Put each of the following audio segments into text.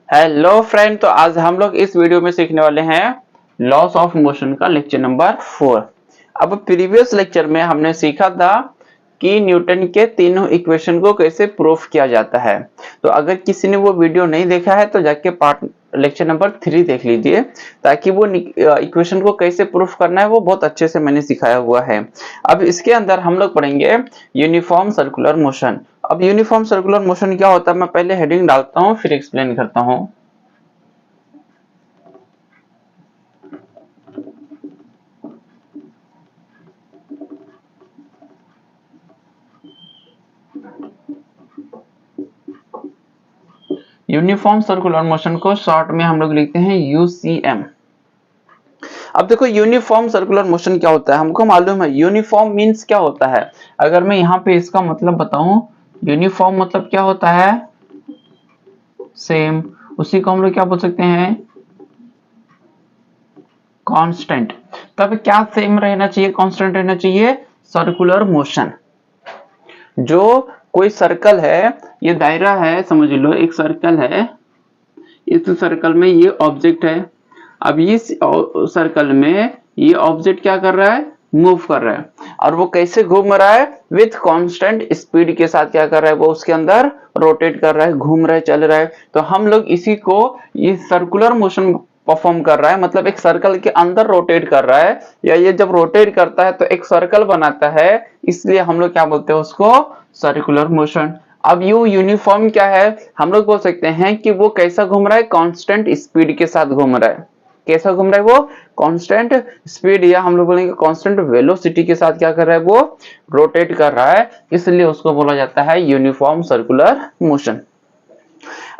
Hello friend, तो आज हम लोग इस वीडियो में सीखने वाले हैं लॉस ऑफ मोशन का लेक्चर नंबर 4। अब प्रीवियस लेक्चर में हमने सीखा था कि न्यूटन के तीनों इक्वेशन को कैसे प्रूफ किया जाता है। तो अगर किसी ने वो वीडियो नहीं देखा है तो जाके पार्ट लेक्चर नंबर 3 देख लीजिए, ताकि वो इक्वेशन को कैसे प्रूफ करना है वो बहुत अच्छे से मैंने सिखाया हुआ है। अब इसके अंदर हम लोग पढ़ेंगे यूनिफॉर्म सर्कुलर मोशन। अब यूनिफॉर्म सर्कुलर मोशन क्या होता है, मैं पहले हेडिंग डालता हूँ फिर एक्सप्लेन करता हूँ। यूनिफॉर्म सर्कुलर मोशन को शॉर्ट में हम लोग लिखते हैं यूसीएम। अब देखो यूनिफॉर्म सर्कुलर मोशन क्या होता है, हमको मालूम है यूनिफॉर्म मींस क्या होता है। अगर मैं यहाँ पे इसका मतलब बताऊं, यूनिफॉर्म मतलब क्या होता है, सेम। उसी को हम लोग क्या बोल सकते हैं, कांस्टेंट। तब क्या सेम रहना चाहिए, कांस्टेंट रहना चाहिए, सर्कुलर मोशन। जो कोई सर्कल है, ये दायरा है, समझ लो एक सर्कल है, इस सर्कल में ये ऑब्जेक्ट है। अब इस सर्कल में ये ऑब्जेक्ट क्या कर रहा है, मूव कर रहा है, और वो कैसे घूम रहा है, विथ कांस्टेंट स्पीड के साथ क्या कर रहा है, वो उसके अंदर रोटेट कर रहा है, घूम रहा है, चल रहा है। तो हम लोग इसी को, ये सर्कुलर मोशन परफॉर्म कर रहा है, मतलब एक सर्कल के अंदर रोटेट कर रहा है, या ये जब रोटेट करता है तो एक सर्कल बनाता है, इसलिए हम लोग क्या बोलते हैं उसको, सर्कुलर मोशन। अब यू यूनिफॉर्म क्या है, हम लोग बोल सकते हैं कि वो कैसा घूम रहा है, कांस्टेंट स्पीड के साथ घूम रहा है। कैसा घूम रहा है वो, कांस्टेंट स्पीड, या हम लोग बोलेंगे कांस्टेंट वेलोसिटी के साथ क्या कर रहा है, वो रोटेट कर रहा है, इसलिए उसको बोला जाता है यूनिफॉर्म सर्कुलर मोशन।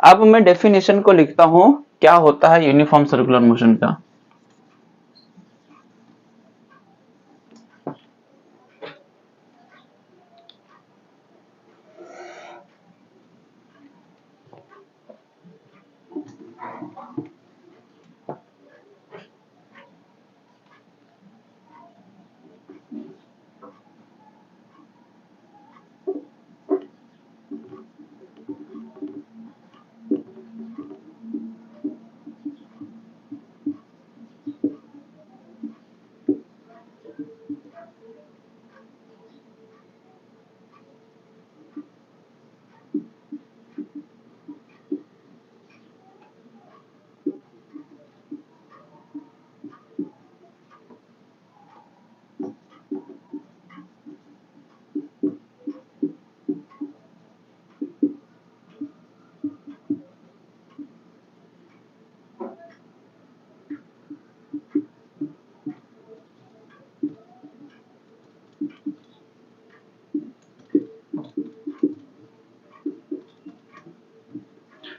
अब मैं डेफिनेशन को लिखता हूं, क्या होता है यूनिफॉर्म सर्कुलर मोशन का।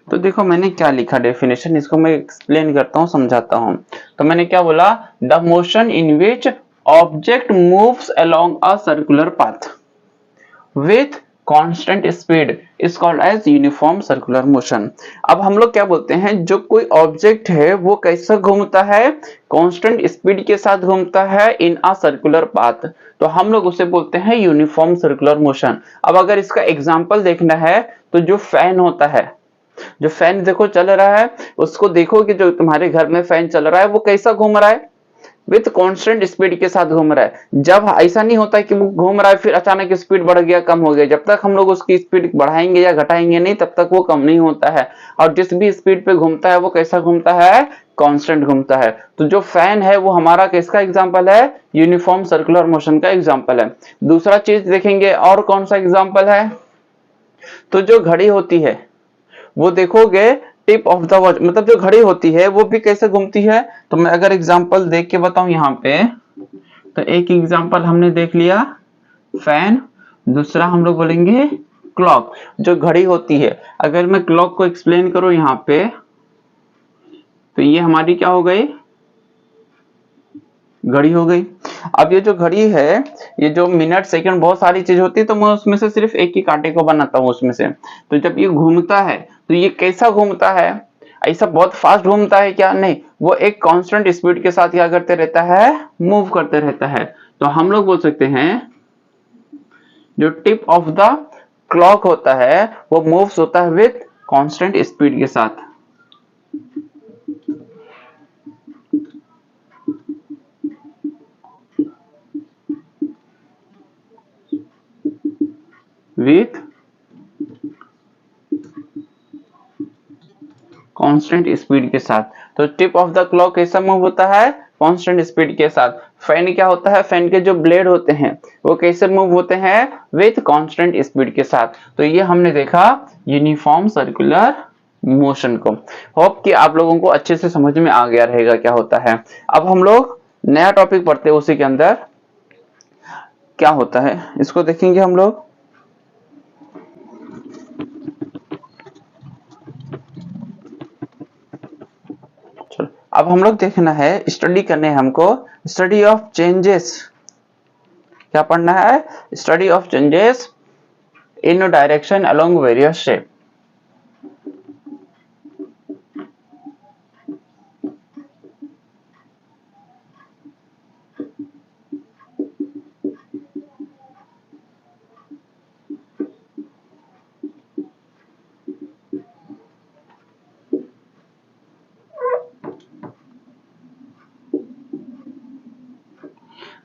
तो देखो मैंने क्या लिखा डेफिनेशन, इसको मैं एक्सप्लेन करता हूँ, समझाता हूँ। तो मैंने क्या बोला, the motion in which object moves along a circular path with constant speed is called as uniform circular motion. अब हम लोग क्या बोलते हैं, जो कोई ऑब्जेक्ट है वो कैसा घूमता है, कांस्टेंट स्पीड के साथ घूमता है इन अ सर्कुलर पाथ, तो हम लोग उसे बोलते हैं यूनिफॉर्म सर्कुलर मोशन। अब अगर इसका एग्जांपल देखना है, तो जो फैन होता है, जो फैन देखो चल रहा है, उसको देखो कि जो तुम्हारे घर में फैन चल रहा है वो कैसा घूम रहा है, विथ कांस्टेंट स्पीड के साथ घूम रहा है। जब ऐसा नहीं होता है कि वो घूम रहा है फिर अचानक स्पीड बढ़ गया, कम हो गया, जब तक हम लोग उसकी स्पीड बढ़ाएंगे या घटाएंगे नहीं तब तक वो कम नहीं होता है। और जिस भी स्पीड पे घूमता है वो कैसा घूमता है, कांस्टेंट घूमता है। तो जो फैन है वो हमारा किसका एग्जांपल है, यूनिफॉर्म सर्कुलर मोशन का एग्जांपल है। दूसरा चीज देखेंगे, और कौन सा एग्जांपल है, तो जो घड़ी होती है वो देखोगे, टिप ऑफ द वॉच, मतलब जो घड़ी होती है वो भी कैसे घूमती है। तो मैं अगर एग्जांपल देख के बताऊं यहाँ पे, तो एक एग्जांपल हमने देख लिया फैन, दूसरा हम लोग बोलेंगे क्लॉक, जो घड़ी होती है। अगर मैं क्लॉक को एक्सप्लेन करूं यहाँ पे, तो ये हमारी क्या हो गई, घड़ी हो गई। अब ये जो घड़ी है, ये जो मिनट सेकंड बहुत सारी चीज होती है, तो मैं उसमें से सिर्फ एक ही कांटे को बनाता हूँ उसमें से। तो जब ये घूमता है तो ये कैसा घूमता है, ऐसा बहुत फास्ट घूमता है क्या, नहीं, वो एक कांस्टेंट स्पीड के साथ क्या करते रहता है, मूव करते रहता है। तो हम लोग बोल सकते हैं जो टिप ऑफ द क्लॉक होता है वो मूव्स होता है विथ कांस्टेंट स्पीड के साथ। विथ कांस्टेंट स्पीड के साथ। तो टिप ऑफ द क्लॉक कैसा मूव होता है? कांस्टेंट स्पीड के साथ। फैन क्या होता है? फैन के जो ब्लेड होते हैं वो कैसे मूव होते हैं? विथ कांस्टेंट स्पीड के साथ। तो ये हमने देखा यूनिफॉर्म सर्कुलर मोशन को। होप कि आप लोगों को अच्छे से समझ में आ गया रहेगा क्या होता है। अब हम लोग नया टॉपिक पढ़ते हैं, उसी के अंदर क्या होता है इसको देखेंगे हम लोग। चलो अब हम लोग देखना है, स्टडी करने हैं हमको, स्टडी ऑफ चेंजेस। क्या पढ़ना है? Study of changes in direction along various shape.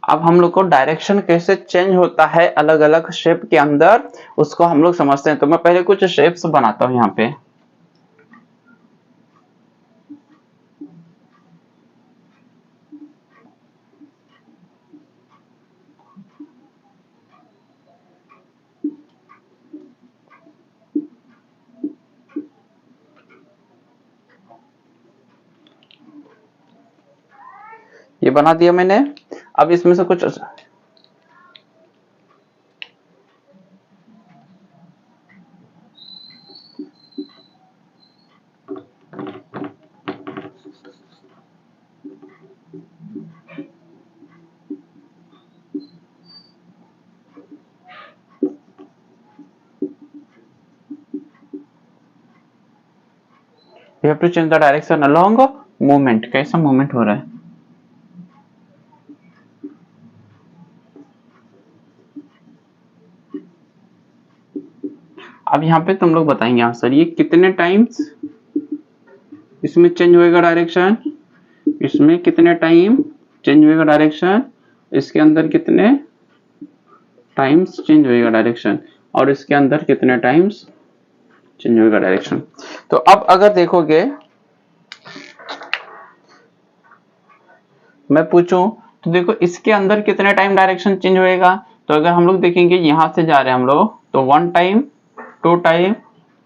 अब हम लोग को डायरेक्शन कैसे चेंज होता है अलग अलग शेप के अंदर, उसको हम लोग समझते हैं। तो मैं पहले कुछ शेप्स बनाता हूं यहाँ पे। ये बना दिया मैंने। अब इसमें से कुछ you have to change the direction along movement। कैसा मूवमेंट हो रहा है? अब यहाँ पे तुम लोग बताएंगे आंसर, ये कितने टाइम्स इसमें चेंज होएगा डायरेक्शन, इसमें कितने टाइम चेंज होएगा डायरेक्शन, इसके अंदर कितने टाइम्स चेंज होएगा डायरेक्शन, और इसके अंदर कितने टाइम्स चेंज होएगा डायरेक्शन। तो अब अगर देखोगे, मैं पूछूं तो देखो इसके अंदर कितने टाइम डायरेक्शन चेंज होएगा। तो अगर हम लोग देखेंगे यहां से जा रहे हैं हम लोग, तो 1 टाइम, 2 टाइम,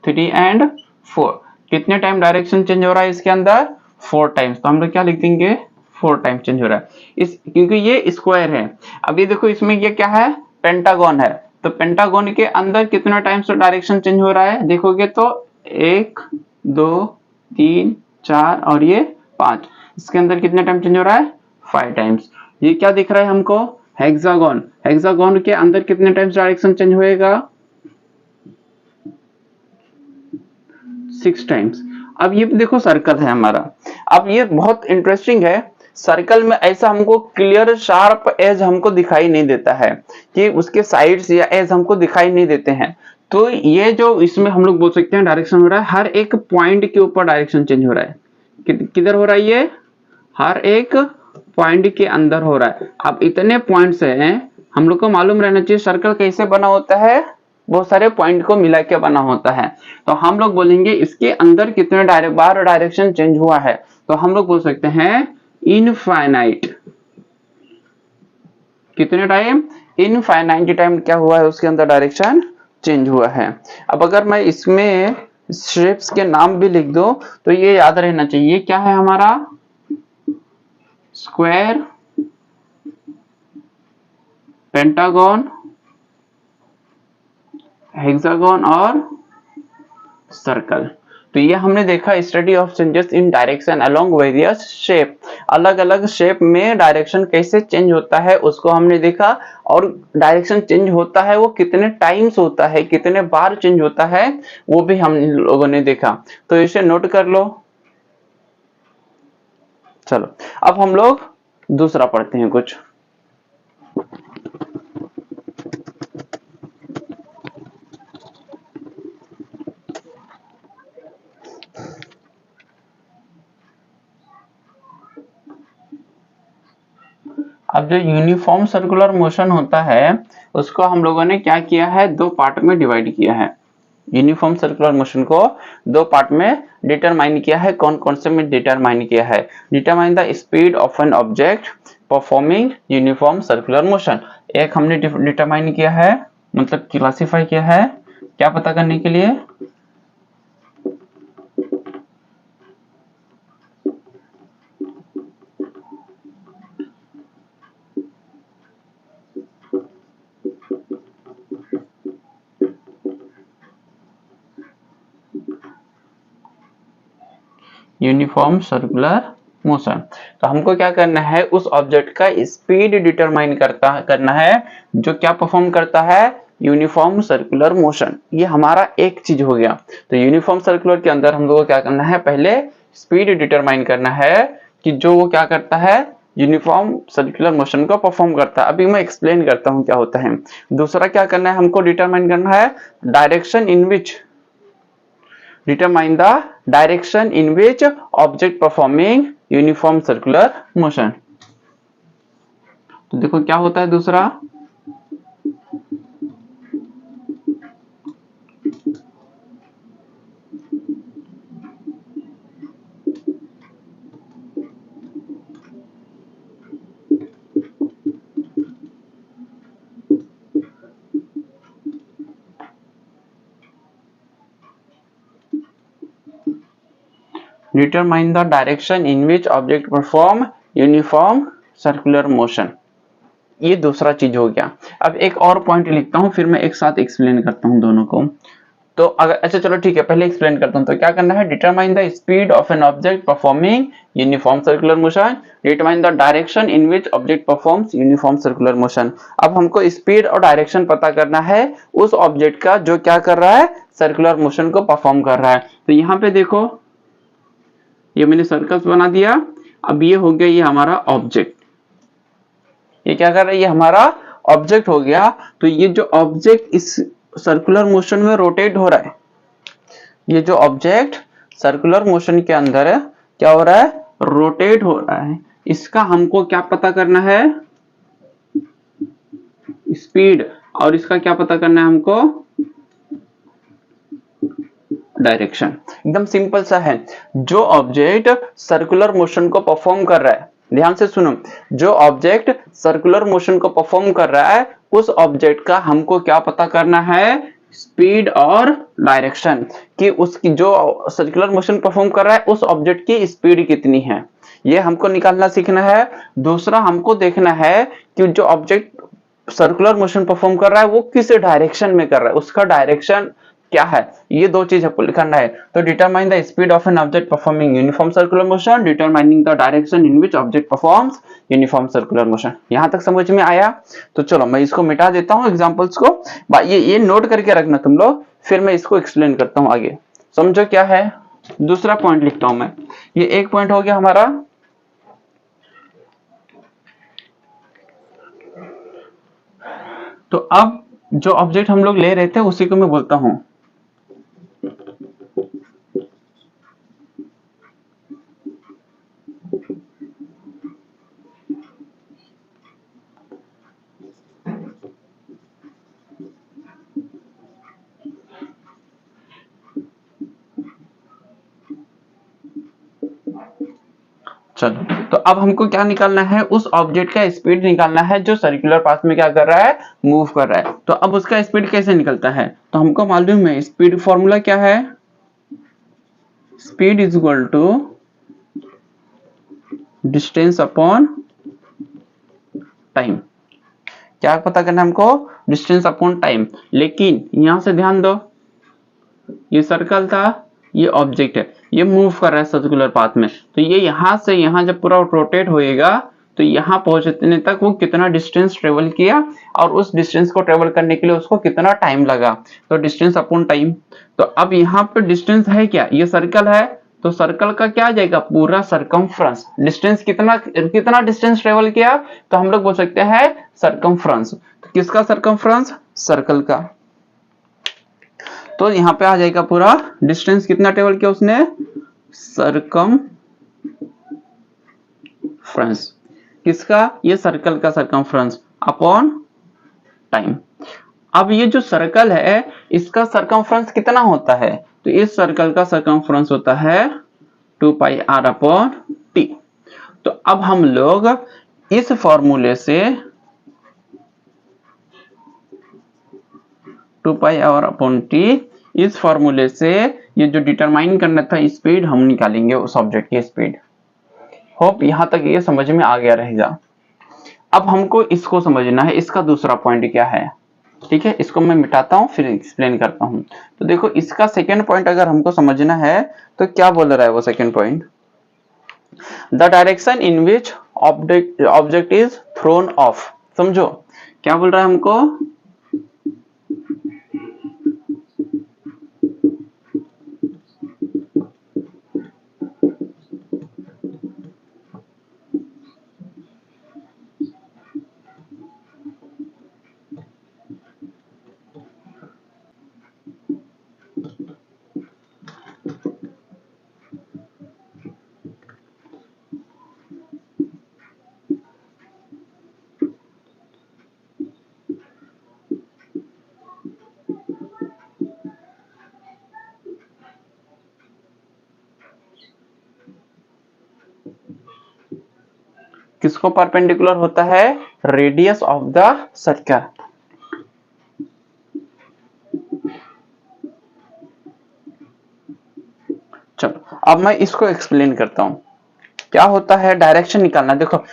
3 एंड 4। कितने टाइम डायरेक्शन चेंज हो रहा है इसके अंदर? 4 टाइम्स। तो हम लोग क्या लिख देंगे? 4 टाइम चेंज हो रहा है इस, क्योंकि ये स्क्वायर है। अब ये देखो इसमें ये क्या है? पेंटागन है। तो पेंटागन के अंदर कितना टाइम्स डायरेक्शन चेंज हो रहा है देखोगे तो 1 2 3 4 और ये 5। इसके अंदर कितने टाइम चेंज हो रहा है? 5 टाइम्स। ये क्या दिख रहा है हमको? हेक्सागन। हेक्सागन के अंदर कितने टाइम्स डायरेक्शन चेंज होएगा? 6 टाइम्स। अब ये देखो सर्कल है हमारा। अब ये बहुत इंटरेस्टिंग है, सर्कल में ऐसा हमको क्लियर शार्प एज हमको दिखाई नहीं देता है कि उसके साइड्स या एज हमको दिखाई नहीं देते हैं। तो ये जो इसमें हम लोग बोल सकते हैं डायरेक्शन हो रहा है, हर एक पॉइंट के ऊपर डायरेक्शन चेंज हो रहा है। किधर हो रहा है ये? हर एक पॉइंट के अंदर हो रहा है। अब इतने पॉइंट्स हैं, हम लोग को मालूम रहना चाहिए सर्कल कैसे बना होता है, बहुत सारे पॉइंट को मिला के बना होता है। तो हम लोग बोलेंगे इसके अंदर कितने बार डायरेक्शन चेंज हुआ है, तो हम लोग बोल सकते हैं इनफाइनाइट। कितने टाइम? इनफाइनाइट टाइम क्या हुआ है उसके अंदर डायरेक्शन चेंज हुआ है। अब अगर मैं इसमें शेप्स के नाम भी लिख दूं तो ये याद रहना चाहिए, क्या है हमारा? स्क्वायर, पेंटागन, हेक्सागन और सर्कल। तो ये हमने देखा study of changes in direction along various shape. अलग अलग शेप में डायरेक्शन कैसे चेंज होता है उसको हमने देखा, और डायरेक्शन चेंज होता है वो कितने टाइम्स होता है, कितने बार चेंज होता है, वो भी हम लोगों ने देखा। तो इसे नोट कर लो। चलो अब हम लोग दूसरा पढ़ते हैं कुछ। अब जो यूनिफॉर्म सर्कुलर मोशन होता है उसको हम लोगों ने क्या किया है, दो पार्ट में डिवाइड किया है। यूनिफॉर्म सर्कुलर मोशन को दो पार्ट में डिटरमाइन किया है। कौन कौन से में डिटरमाइन किया है? Determine the speed of an object performing uniform circular motion. एक हमने डिटरमाइन किया है, मतलब क्लासिफाई किया है, क्या पता करने के लिए? Uniform circular motion. तो हमको क्या करना है, उस ऑब्जेक्ट का स्पीड डिटरमाइन करना है जो क्या परफॉर्म करता है, यूनिफॉर्म सर्कुलर मोशन। ये हमारा एक चीज हो गया। तो यूनिफॉर्म सर्कुलर के अंदर हम लोगों को क्या करना है, पहले स्पीड डिटरमाइन करना है कि जो वो क्या करता है, यूनिफॉर्म सर्कुलर मोशन को परफॉर्म करता है। अभी मैं एक्सप्लेन करता हूं क्या होता है। दूसरा क्या करना है, हमको डिटरमाइन करना है direction in which, determine the direction in which object performing uniform circular motion। तो देखो क्या होता है दूसरा, determine the direction in which object perform uniform circular motion। ये दूसरा चीज हो गया। अब एक और पॉइंट लिखता हूं, फिर मैं एक साथ एक्सप्लेन करता हूं दोनों को। तो अगर अच्छा चलो ठीक है, पहले एक्सप्लेन करता हूं। तो क्या करना है, determine the speed of an object performing uniform circular motion, determine the direction in which object performs uniform circular motion. अब हमको स्पीड और डायरेक्शन पता करना है उस ऑब्जेक्ट का जो क्या कर रहा है, सर्कुलर मोशन को परफॉर्म कर रहा है। तो यहाँ पे देखो, ये मैंने सर्कल्स बना दिया। अब ये हो गया, ये हमारा ऑब्जेक्ट, ये क्या कर रहा है, ये हमारा ऑब्जेक्ट हो गया। तो ये जो ऑब्जेक्ट इस सर्कुलर मोशन में रोटेट हो रहा है, ये जो ऑब्जेक्ट सर्कुलर मोशन के अंदर है, क्या हो रहा है, रोटेट हो रहा है। इसका हमको क्या पता करना है, स्पीड, और इसका क्या पता करना है हमको, डायरेक्शन। एकदम सिंपल सा है। जो ऑब्जेक्ट सर्कुलर मोशन को परफॉर्म कर रहा है, ध्यान से सुनो, जो ऑब्जेक्ट सर्कुलर मोशन को परफॉर्म कर रहा है, उस ऑब्जेक्ट का हमको क्या पता करना है, स्पीड और डायरेक्शन, कि उसकी जो सर्कुलर मोशन परफॉर्म कर रहा है उस ऑब्जेक्ट की स्पीड कितनी है, ये हमको निकालना सीखना है। दूसरा हमको देखना है कि जो ऑब्जेक्ट सर्कुलर मोशन परफॉर्म कर रहा है वो किस डायरेक्शन में कर रहा है, उसका डायरेक्शन क्या है। ये दो चीज आपको लिखना है। तो determine the speed of an object performing uniform circular motion, determining the direction in which object performs uniform circular motion. यहां तक समझ में आया? तो चलो मैं इसको मिटा देता हूं एग्जांपल्स को। ये नोट करके रखना तुम लोग, फिर मैं इसको एक्सप्लेन करता हूं आगे। समझो क्या है। दूसरा पॉइंट लिखता हूं मैं। ये एक पॉइंट हो गया हमारा। तो अब जो ऑब्जेक्ट हम लोग ले रहे थे उसी को मैं बोलता हूं चलो, तो अब हमको क्या निकालना है, उस ऑब्जेक्ट का स्पीड निकालना है जो सर्कुलर पाथ में क्या कर रहा है, मूव कर रहा है। तो अब उसका स्पीड कैसे निकलता है, तो हमको मालूम है स्पीड फॉर्मूला क्या है, speed is equal to distance upon time. क्या पता करना है हमको, डिस्टेंस अपॉन टाइम। लेकिन यहां से ध्यान दो, ये सर्कल था, ये ऑब्जेक्ट है, ये मूव कर रहा है सर्कुलर पाथ में। तो ये यहां से यहां जब पूरा रोटेट होएगा तो यहां पहुंचने तक वो कितना डिस्टेंस ट्रेवल किया और उस डिस्टेंस को ट्रेवल करने के लिए उसको कितना टाइम लगा, तो डिस्टेंस अपॉन टाइम। तो अब यहाँ पे डिस्टेंस है क्या, ये सर्कल है, तो सर्कल का क्या आ जाएगा, पूरा सरकमफ्रेंस। डिस्टेंस कितना डिस्टेंस ट्रेवल किया, तो हम लोग बोल सकते हैं सरकमफ्रेंस। तो किसका सरकमफ्रेंस, सर्कल का। तो यहां पे आ जाएगा पूरा डिस्टेंस कितना ट्रेवल किया उसने, सरकमफ्रेंस। किसका, ये सर्कल का सरकमफ्रेंस अपॉन टाइम। अब ये जो सर्कल है इसका सरकमफ्रेंस कितना होता है, तो इस सर्कल का सरकमफ्रेंस होता है 2 पाई r अपॉन t। तो अब हम लोग इस फॉर्मूले से 2 पाई r अपॉन t, इस फॉर्मूले से ये जो डिटरमाइन करना था स्पीड हम निकालेंगे उस ऑब्जेक्ट की स्पीड। होप यहां तक ये समझ में आ गया रहेगा। अब हमको इसको समझना है, इसका दूसरा पॉइंट क्या है। ठीक है, इसको मैं मिटाता हूं फिर एक्सप्लेन करता हूं। तो देखो इसका सेकंड पॉइंट अगर हमको समझना है तो क्या बोल रहा है वो second point, the direction in which object is throne of. समझो क्या बोल रहा है हमको, किसको परपेंडिकुलर होता है, रेडियस ऑफ द सर्कल। चलो अब मैं इसको एक्सप्लेन करता हूं। क्या होता है, डायरेक्शन निकालना। देखो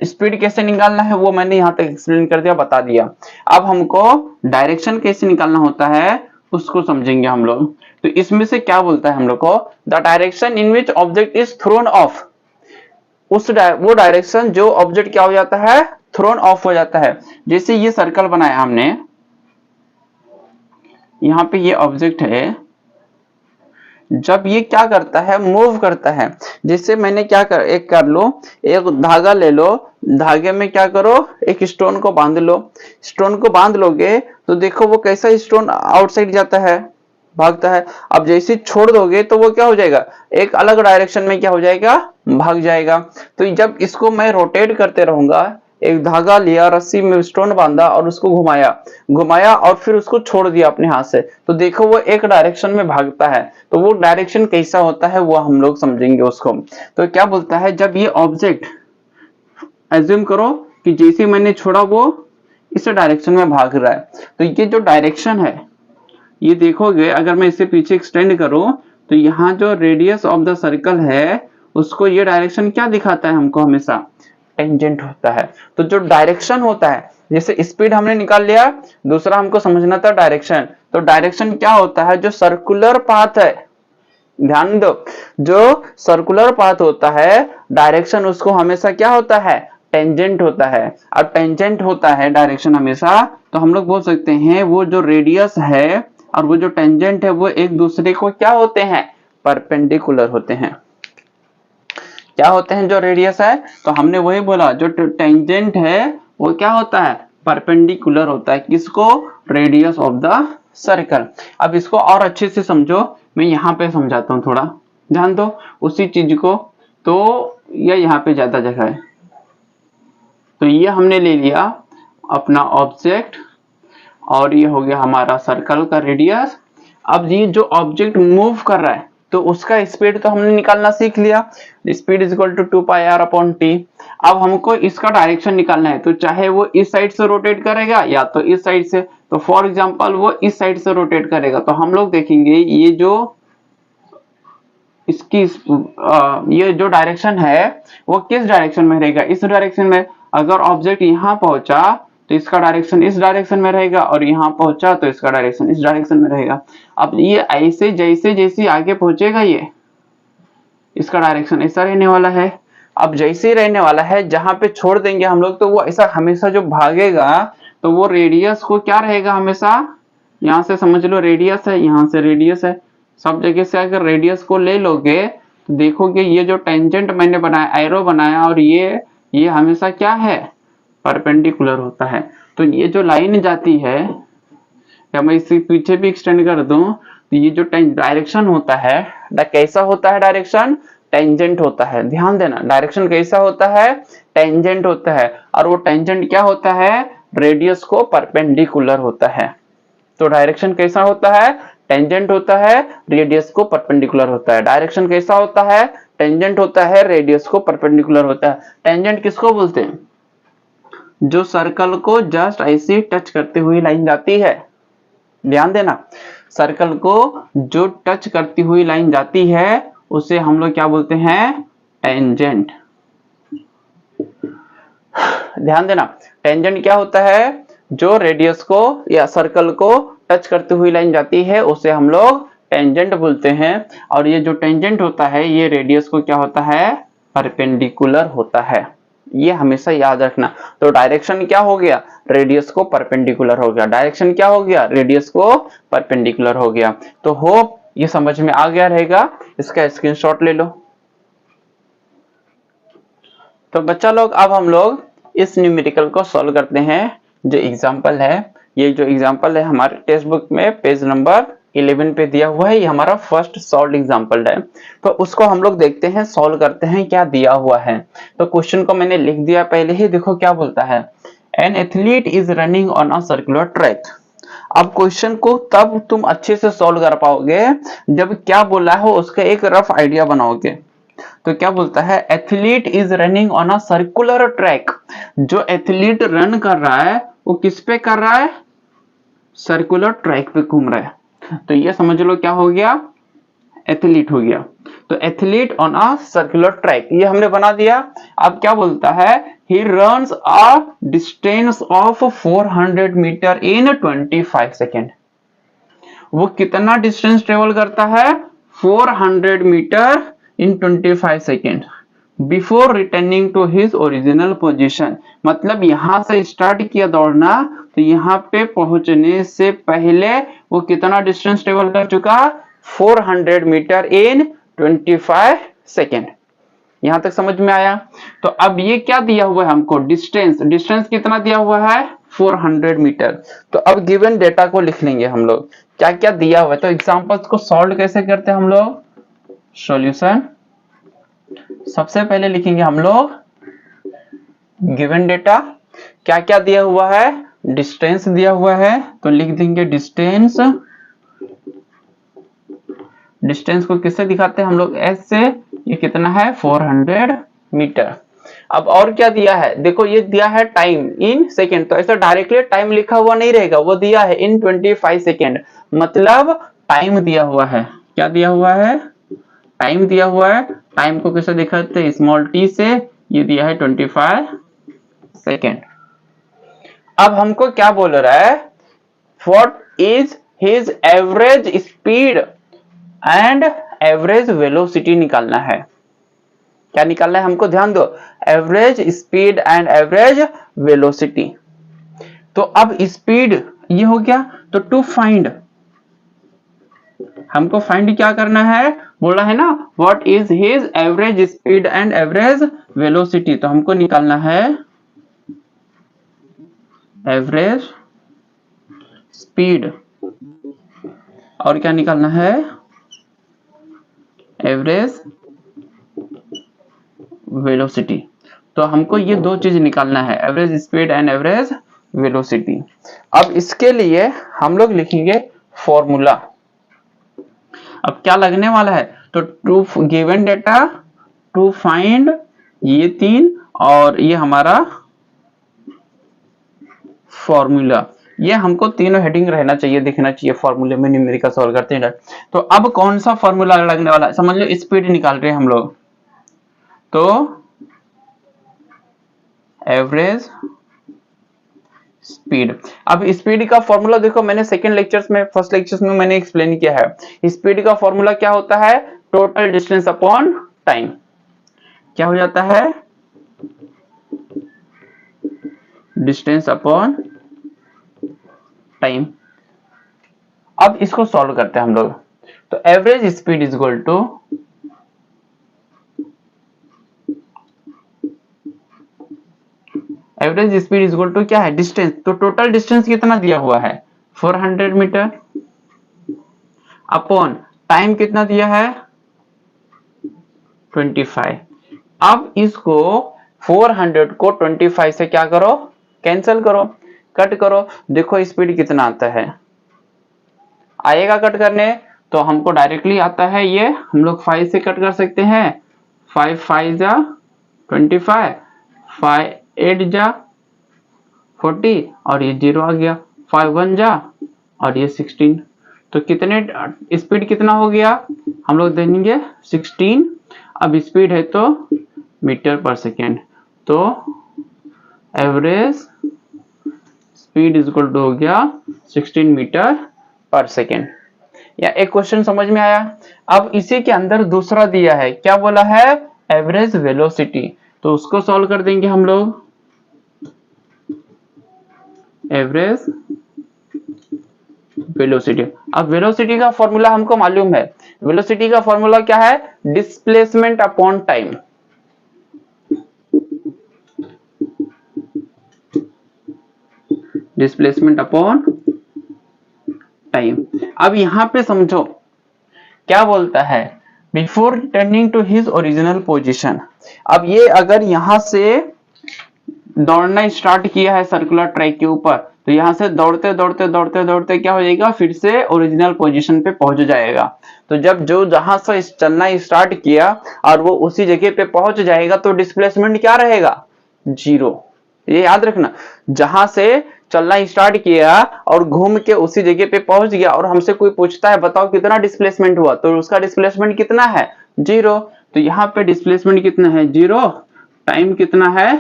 स्पीड कैसे निकालना है वो मैंने यहां तक एक्सप्लेन कर दिया, बता दिया। अब हमको डायरेक्शन कैसे निकालना होता है उसको समझेंगे हम लोग। तो इसमें से क्या बोलता है हम लोग को, the direction in which object is throne of, वो डायरेक्शन जो ऑब्जेक्ट क्या हो जाता है, थ्रोन ऑफ हो जाता है। जैसे ये सर्कल बनाया हमने, यहाँ पे ये ऑब्जेक्ट है, जब ये क्या करता है, मूव करता है। जैसे मैंने क्या कर लो, एक धागा ले लो, धागे में क्या करो, एक स्टोन को बांध लो। स्टोन को बांध लोगे तो देखो वो कैसा स्टोन आउटसाइड जाता है, भागता है। अब जैसे छोड़ दोगे तो वो क्या हो जाएगा, एक अलग डायरेक्शन में क्या हो जाएगा, भाग जाएगा। तो जब इसको मैं रोटेट करते रहूंगा, एक धागा लिया, रस्सी में स्टोन बांधा और उसको घुमाया और फिर उसको छोड़ दिया अपने हाथ से, तो देखो वो एक डायरेक्शन में भागता है। तो वो डायरेक्शन कैसा होता है वो हम लोग समझेंगे उसको। तो क्या बोलता है, जब ये ऑब्जेक्ट एज्यूम करो कि जैसे मैंने छोड़ा वो इस डायरेक्शन में भाग रहा है, तो ये जो डायरेक्शन है, ये देखोगे अगर मैं इसे पीछे एक्सटेंड करूं तो यहाँ जो रेडियस ऑफ द सर्कल है उसको ये डायरेक्शन क्या दिखाता है हमको, हमेशा टेंजेंट होता है। तो जो डायरेक्शन होता है, जैसे स्पीड हमने निकाल लिया, दूसरा हमको समझना था डायरेक्शन। तो डायरेक्शन क्या होता है, जो सर्कुलर पाथ है, ध्यान दो, जो सर्कुलर पाथ होता है डायरेक्शन उसको हमेशा क्या होता है, टेंजेंट होता है। अब टेंजेंट होता है डायरेक्शन हमेशा, तो हम लोग बोल सकते हैं वो जो रेडियस है और वो जो टेंजेंट है वो एक दूसरे को क्या होते हैं, परपेंडिकुलर होते हैं। क्या होते हैं, जो रेडियस है, तो हमने वही बोला जो टेंजेंट है वो क्या होता है, परपेंडिकुलर होता है। किसको, रेडियस ऑफ द सर्कल। अब इसको और अच्छे से समझो, मैं यहाँ पे समझाता हूँ, थोड़ा ध्यान दो उसी चीज को। तो ये यहाँ पे ज्यादा जगह है, तो ये हमने ले लिया अपना ऑब्जेक्ट और ये हो गया हमारा सर्कल का रेडियस। अब ये जो ऑब्जेक्ट मूव कर रहा है तो उसका स्पीड तो हमने निकालना सीख लिया, speed is equal to 2 pi r upon t। अब हमको इसका डायरेक्शन निकालना है, तो चाहे वो इस साइड से रोटेट करेगा या तो इस साइड से। तो फॉर एग्जांपल वो इस साइड से रोटेट करेगा, तो हम लोग देखेंगे ये जो इसकी ये जो डायरेक्शन है वो किस डायरेक्शन में रहेगा, इस डायरेक्शन में। अगर ऑब्जेक्ट यहाँ पहुंचा तो इसका डायरेक्शन इस डायरेक्शन में रहेगा, और यहाँ पहुंचा तो इसका डायरेक्शन इस डायरेक्शन में रहेगा। अब ये ऐसे जैसे जैसे आगे पहुंचेगा ये इसका डायरेक्शन ऐसा रहने वाला है। अब जैसे ही रहने वाला है, जहां पे छोड़ देंगे हम लोग तो वो ऐसा हमेशा जो भागेगा तो वो रेडियस को क्या रहेगा, हमेशा यहाँ से समझ लो रेडियस है, यहाँ से रेडियस है, सब जगह से अगर रेडियस को ले लोगे तो देखोगे ये जो टेंजेंट मैंने बनाया, एरो बनाया, और ये हमेशा क्या है, परपेंडिकुलर होता है। तो ये जो लाइन जाती है, या मैं इसे पीछे भी एक्सटेंड कर दूं, तो ये जो डायरेक्शन होता है, कैसा होता है डायरेक्शन, टेंजेंट होता है। ध्यान देना, डायरेक्शन कैसा होता है, टेंजेंट होता है। और वो टेंजेंट क्या होता है, रेडियस को परपेंडिकुलर होता है। तो डायरेक्शन कैसा होता है, टेंजेंट होता है, रेडियस को परपेंडिकुलर होता है। डायरेक्शन कैसा होता है, टेंजेंट होता है, रेडियस को परपेंडिकुलर होता है। टेंजेंट किसको बोलते हैं, जो सर्कल को जस्ट ऐसे टच करते हुई लाइन जाती है, ध्यान देना, सर्कल को जो टच करती हुई लाइन जाती है उसे हम लोग क्या बोलते हैं, टेंजेंट। ध्यान देना, टेंजेंट क्या होता है, जो रेडियस को या सर्कल को टच करती हुई लाइन जाती है उसे हम लोग टेंजेंट बोलते हैं। और ये जो टेंजेंट होता है ये रेडियस को क्या होता है, परपेंडिकुलर होता है। ये हमेशा याद रखना। तो डायरेक्शन क्या हो गया, रेडियस को परपेंडिकुलर हो गया। डायरेक्शन क्या हो गया, रेडियस को परपेंडिकुलर हो गया। तो होप ये समझ में आ गया रहेगा, इसका स्क्रीनशॉट ले लो। तो बच्चा लोग अब हम लोग इस न्यूमेरिकल को सॉल्व करते हैं। जो एग्जांपल है, ये जो एग्जांपल है हमारे टेक्स्ट बुक में पेज नंबर 11 पे दिया हुआ है, ये हमारा फर्स्ट सॉल्व एग्जांपल है। तो उसको हम लोग देखते हैं, सॉल्व करते हैं क्या दिया हुआ है। तो क्वेश्चन को मैंने लिख दिया पहले ही, देखो क्या बोलता है, an athlete is running on a circular track. अब क्वेश्चन को तब तुम अच्छे से सॉल्व कर पाओगे जब क्या बोला है उसका एक रफ आइडिया बनाओगे। तो क्या बोलता है, athlete is running on a circular track. जो एथलीट रन कर रहा है वो किस पे कर रहा है, सर्कुलर ट्रैक पे घूम रहा है। तो ये समझ लो क्या हो गया, एथलीट हो गया। तो athlete on a circular track ये हमने बना दिया। अब क्या बोलता है, he runs a distance of 400 metre in 25 second. वो कितना डिस्टेंस ट्रेवल करता है, 400 metre in 25 second before returning to his original position. मतलब यहां से स्टार्ट किया दौड़ना, तो यहाँ पे पहुंचने से पहले वो कितना डिस्टेंस ट्रेवल कर चुका, 400 मीटर इन 25 सेकेंड। यहां तक समझ में आया। तो अब ये क्या दिया हुआ है हमको, डिस्टेंस। डिस्टेंस कितना दिया हुआ है, 400 मीटर। तो अब गिवन डेटा को लिख लेंगे हम लोग, क्या क्या दिया हुआ है। तो एग्जांपल्स को सॉल्व कैसे करते हैं हम लोग, सॉल्यूशन सबसे पहले लिखेंगे हम लोग गिवन डेटा, क्या क्या दिया हुआ है, डिस्टेंस दिया हुआ है तो लिख देंगे डिस्टेंस। डिस्टेंस को किससे दिखाते हैं हम लोग, एस से। ये कितना है, 400 मीटर। अब और क्या दिया है, देखो ये दिया है टाइम इन सेकेंड। तो ऐसा डायरेक्टली टाइम लिखा हुआ नहीं रहेगा, वो दिया है इन 25 सेकेंड, मतलब टाइम दिया हुआ है। क्या दिया हुआ है, टाइम दिया हुआ है। टाइम को कैसे दिखाते हैं, स्मॉल टी से। ये दिया है 25 सेकेंड। अब हमको क्या बोल रहा है, what is his average speed and average velocity निकालना है। क्या निकालना है हमको, ध्यान दो, average speed and average velocity. तो अब स्पीड ये हो गया, तो टू फाइंड हमको फाइंड क्या करना है, बोला है ना, what is his average speed and average velocity. तो हमको निकालना है एवरेज स्पीड और क्या निकालना है, एवरेज वेलोसिटी। तो हमको ये दो चीज निकालना है, average speed and average velocity. अब इसके लिए हम लोग लिखेंगे फॉर्मूला। अब क्या लगने वाला है, तो to given data, to find, ये तीन, और ये हमारा फॉर्मूला। ये हमको तीनों हेडिंग रहना चाहिए, दिखना चाहिए फॉर्मूले में, न्यूमेरिकल सॉल्व करते हैं। तो अब कौन सा फॉर्मूला लगने वाला है, समझ लो स्पीड निकाल रहे हैं हम लोग, तो एवरेज स्पीड। अब स्पीड का फॉर्मूला देखो, मैंने सेकंड लेक्चर्स में, फर्स्ट लेक्चर्स में मैंने एक्सप्लेन किया है। स्पीड का फॉर्मूला क्या होता है, टोटल डिस्टेंस अपॉन टाइम। क्या हो जाता है, डिस्टेंस अपॉन टाइम। अब इसको सॉल्व करते हैं हम लोग। तो average speed is equal to average speed is equal to क्या है, डिस्टेंस। तो टोटल डिस्टेंस कितना दिया हुआ है, 400 मीटर, अपॉन टाइम कितना दिया है, 25। अब इसको 400 को 25 से क्या करो, कैंसिल करो, कट करो। देखो स्पीड कितना आता है, आएगा कट करने, तो हमको डायरेक्टली आता है ये, हम लोग 5 से कट कर सकते हैं। 5 5 जा 25, 5 8 जा 40 और ये 0 आ गया, 5 1 जा और ये 16। तो कितने स्पीड कितना हो गया, हम लोग देखेंगे 16। अब स्पीड है तो मीटर पर सेकेंड, तो average speed is equal to हो गया 16 मीटर पर सेकेंड। या एक क्वेश्चन समझ में आया। अब इसी के अंदर दूसरा दिया है, क्या बोला है, एवरेज वेलोसिटी, तो उसको सॉल्व कर देंगे हम लोग। एवरेज वेलोसिटी, अब वेलोसिटी का फॉर्मूला हमको मालूम है। वेलोसिटी का फॉर्मूला क्या है, displacement upon time. Displacement upon time. अब यहां पे समझो क्या बोलता है, before turning to his original position. अब ये अगर यहां से दौड़ना स्टार्ट किया है सर्कुलर ट्रैक के ऊपर, तो यहां से दौड़ते दौड़ते दौड़ते दौड़ते क्या हो जाएगा, फिर से ओरिजिनल पोजीशन पे पहुंच जाएगा। तो जब जो जहां से चलना स्टार्ट किया और वो उसी जगह पे पहुंच जाएगा, तो डिस्प्लेसमेंट क्या रहेगा, 0। ये याद रखना, जहां से चलना स्टार्ट किया और घूम के उसी जगह पे पहुंच गया और हमसे कोई पूछता है बताओ कितना डिस्प्लेसमेंट हुआ, तो उसका डिस्प्लेसमेंट कितना है, 0। तो यहाँ पे डिस्प्लेसमेंट कितना है, 0। टाइम कितना है,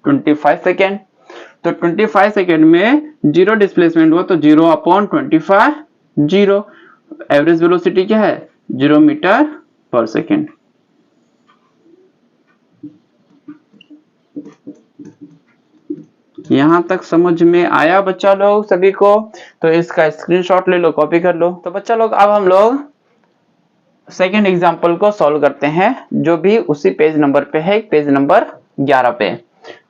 25 सेकेंड। तो 25 सेकेंड में 0 डिस्प्लेसमेंट हुआ, तो 0 अपॉन 25, 0। एवरेज वेलोसिटी क्या है, 0 मीटर पर सेकेंड। यहां तक समझ में आया बच्चा लोग सभी को? तो इसका स्क्रीनशॉट ले लो, कॉपी कर लो। तो बच्चा लोग अब हम लोग सेकेंड एग्जांपल को सॉल्व करते हैं, जो भी उसी पेज नंबर पे है, पेज नंबर 11 पे।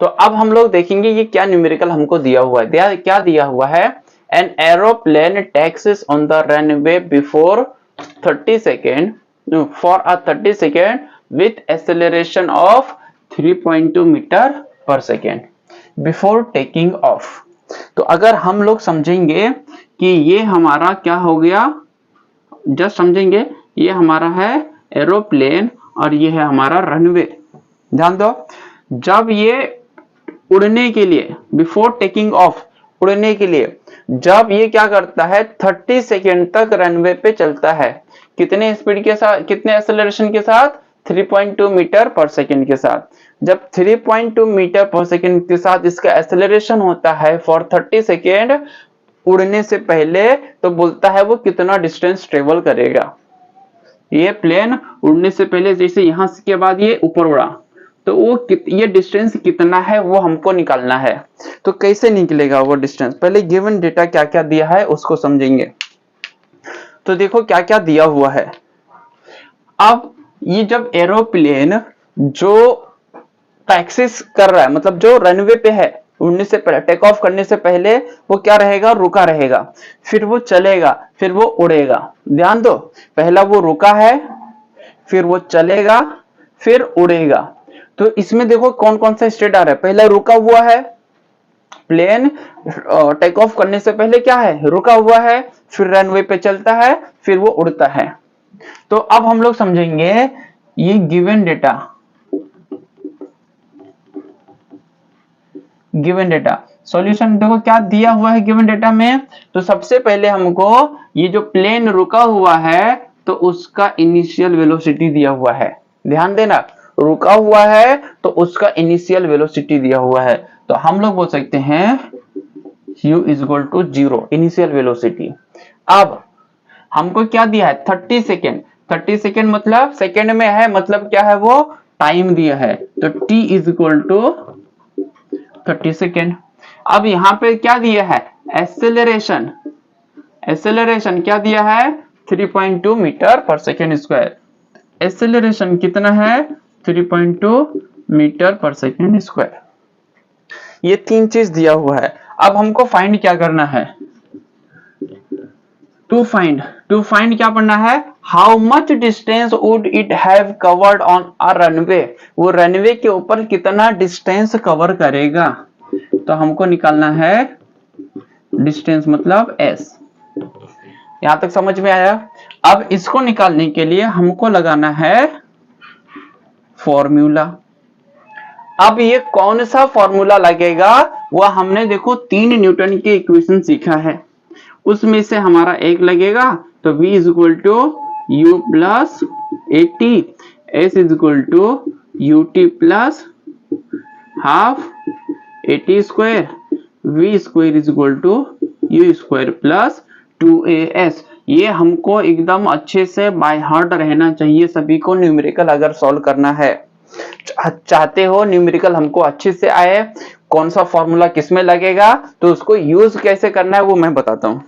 तो अब हम लोग देखेंगे ये क्या न्यूमेरिकल हमको दिया हुआ है। क्या दिया हुआ है, an aeroplane taxies on the runway before 30 second for a 30 second with acceleration of 3.2 metre पर सेकेंड बिफोर टेकिंग ऑफ। तो अगर हम लोग समझेंगे कि ये हमारा क्या हो गया, जस्ट समझेंगे, ये हमारा है एरोप्लेन और ये है हमारा रनवे। ध्यान दो, जब ये उड़ने के लिए, बिफोर टेकिंग ऑफ, उड़ने के लिए जब ये क्या करता है, 30 सेकेंड तक रनवे पे चलता है, कितने स्पीड के साथ, कितने एक्सेलरेशन के साथ, 3.2 मीटर पर सेकेंड के साथ। जब 3.2 मीटर पर सेकेंड के साथ इसका एक्सेलरेशन होता है फॉर 30 सेकेंड उड़ने से पहले, तो बोलता है वो कितना डिस्टेंस ट्रेवल करेगा। ये प्लेन उड़ने से पहले जैसे यहां के बाद ये ऊपर उड़ा, तो वो ये डिस्टेंस कितना है वो हमको निकालना है। तो कैसे निकलेगा वो डिस्टेंस, पहले गिवन डेटा क्या क्या दिया है उसको समझेंगे। तो देखो क्या क्या दिया हुआ है। अब ये जब एरोप्लेन जो टैक्सीज कर रहा है, मतलब जो रनवे पे है, उड़ने से पहले, टेक ऑफ करने से पहले वो क्या रहेगा, रुका रहेगा, फिर वो चलेगा, फिर वो उड़ेगा। ध्यान दो, पहला वो रुका है, फिर वो चलेगा, फिर उड़ेगा। तो इसमें देखो कौन कौन सा स्टेट आ रहा है, पहला रुका हुआ है, प्लेन टेक ऑफ करने से पहले क्या है, रुका हुआ है, फिर रनवे पे चलता है, फिर वो उड़ता है। तो अब हम लोग समझेंगे ये given data, given data solution देखो क्या दिया हुआ है गिवन डेटा में। तो सबसे पहले हमको ये जो प्लेन रुका हुआ है, तो उसका इनिशियल वेलोसिटी दिया हुआ है। ध्यान देना, रुका हुआ है तो उसका इनिशियल वेलोसिटी दिया हुआ है। तो हम लोग बोल सकते हैं u is equal to 0, initial velocity. अब हमको क्या दिया है, 30 सेकेंड। 30 सेकेंड मतलब सेकेंड में है, मतलब क्या है, वो टाइम दिया है। तो t is equal to 30 second. अब यहां पे क्या दिया है, एक्सेलरेशन। एक्सेलरेशन क्या दिया है, 3.2 मीटर पर सेकेंड स्क्वायर। एक्सेलरेशन कितना है, 3.2 मीटर पर सेकेंड स्क्वायर। ये तीन चीज दिया हुआ है। अब हमको फाइंड क्या करना है, टू फाइंड क्या पढ़ना है, how much distance would it have covered on a runway. वो रनवे के ऊपर कितना डिस्टेंस कवर करेगा। तो हमको निकालना है डिस्टेंस, मतलब s। यहां तक समझ में आया। अब इसको निकालने के लिए हमको लगाना है फॉर्मूला। अब ये कौन सा फॉर्मूला लगेगा, वह हमने देखो 3 न्यूटन की इक्वेशन सीखा है, उसमें से हमारा एक लगेगा। तो v is equal to u plus a t, s is equal to u t plus half a t square, v square is equal to u square plus 2as। ये हमको एकदम अच्छे से बाय हार्ट रहना चाहिए सभी को, न्यूमेरिकल अगर सॉल्व करना है चाहते हो, न्यूमेरिकल हमको अच्छे से आए, कौन सा फॉर्मूला किसमें लगेगा, तो उसको यूज कैसे करना है वो मैं बताता हूं।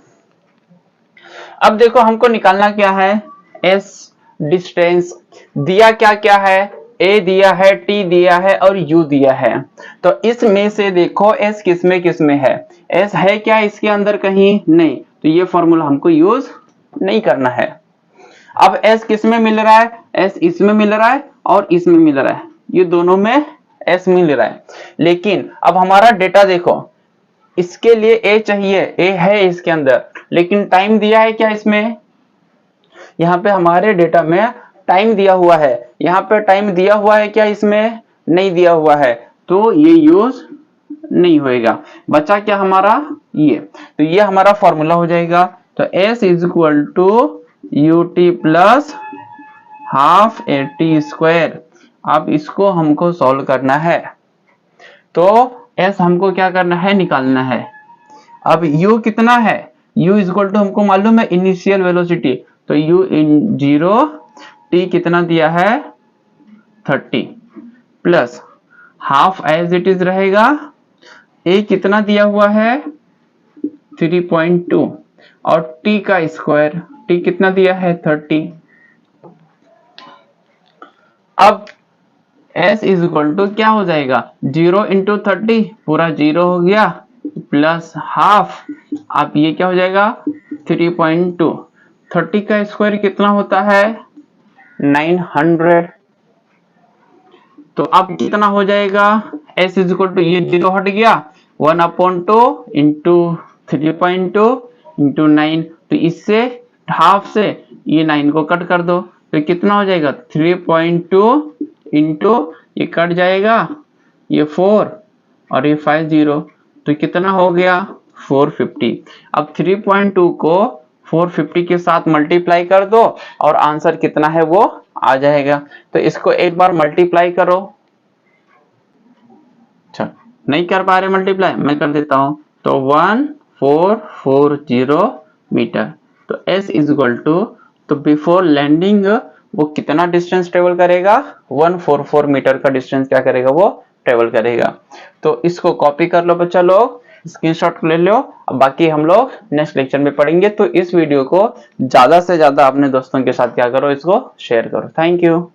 अब देखो हमको निकालना क्या है, एस डिस्टेंस दिया क्या क्या है, ए दिया है, टी दिया है और यू दिया है। तो इसमें से देखो एस किसमें किसमें है, एस है क्या इसके अंदर कहीं नहीं, तो ये फॉर्मूला हमको यूज नहीं करना है। अब एस किसमें मिल रहा है, एस इसमें मिल रहा है और इसमें मिल रहा है, ये दोनों में एस मिल रहा है। लेकिन अब हमारा डेटा देखो, इसके लिए ए चाहिए, ए है इसके अंदर, लेकिन टाइम दिया है क्या इसमें, यहाँ पे हमारे डेटा में टाइम दिया हुआ है, यहाँ पे टाइम दिया हुआ है क्या, इसमें नहीं दिया हुआ है, तो ये यूज नहीं होएगा। बचा क्या हमारा ये, तो ये हमारा फॉर्मूला हो जाएगा। तो s is equal to u t plus half a t square. अब इसको हमको सॉल्व करना है, तो s हमको क्या करना है, निकालना है। अब u कितना है, u इज इक्वल टू हमको मालूम है इनिशियल वेलोसिटी, तो u इन 0, t कितना दिया है 30 plus half as it is रहेगा, a कितना दिया हुआ है 3.2 और t का स्क्वायर, t कितना दिया है 30। अब s इज इक्वल टू क्या हो जाएगा, 0 इंटू 30 पूरा 0 हो गया प्लस हाफ, अब ये क्या हो जाएगा 3.2, 30 का स्क्वायर कितना होता है 900। तो अब कितना हो जाएगा, s इज इक्वल टू ये 0 हट गया, 1/2 इंटू 3.2 इंटू 9, तो इससे हाफ से ये 9 को कट कर दो, तो कितना हो जाएगा 3.2 इंटू ये कट जाएगा, ये 4 और ये 50, तो कितना हो गया 450। अब 3.2 को 450 के साथ मल्टीप्लाई कर दो और आंसर कितना है वो आ जाएगा। तो इसको एक बार मल्टीप्लाई करो, अच्छा नहीं कर पा रहे मल्टीप्लाई, मैं कर देता हूं, तो 1440 मीटर। तो s इज इक्वल टू, तो बिफोर लैंडिंग वो कितना डिस्टेंस ट्रेवल करेगा, 144 मीटर का डिस्टेंस क्या करेगा वो ट्रेवल करेगा। तो इसको कॉपी कर लो बच्चा लोग, स्क्रीनशॉट ले लो। अब बाकी हम लोग नेक्स्ट लेक्चर में पढ़ेंगे। तो इस वीडियो को ज्यादा से ज्यादा अपने दोस्तों के साथ क्या करो, इसको शेयर करो। Thank you.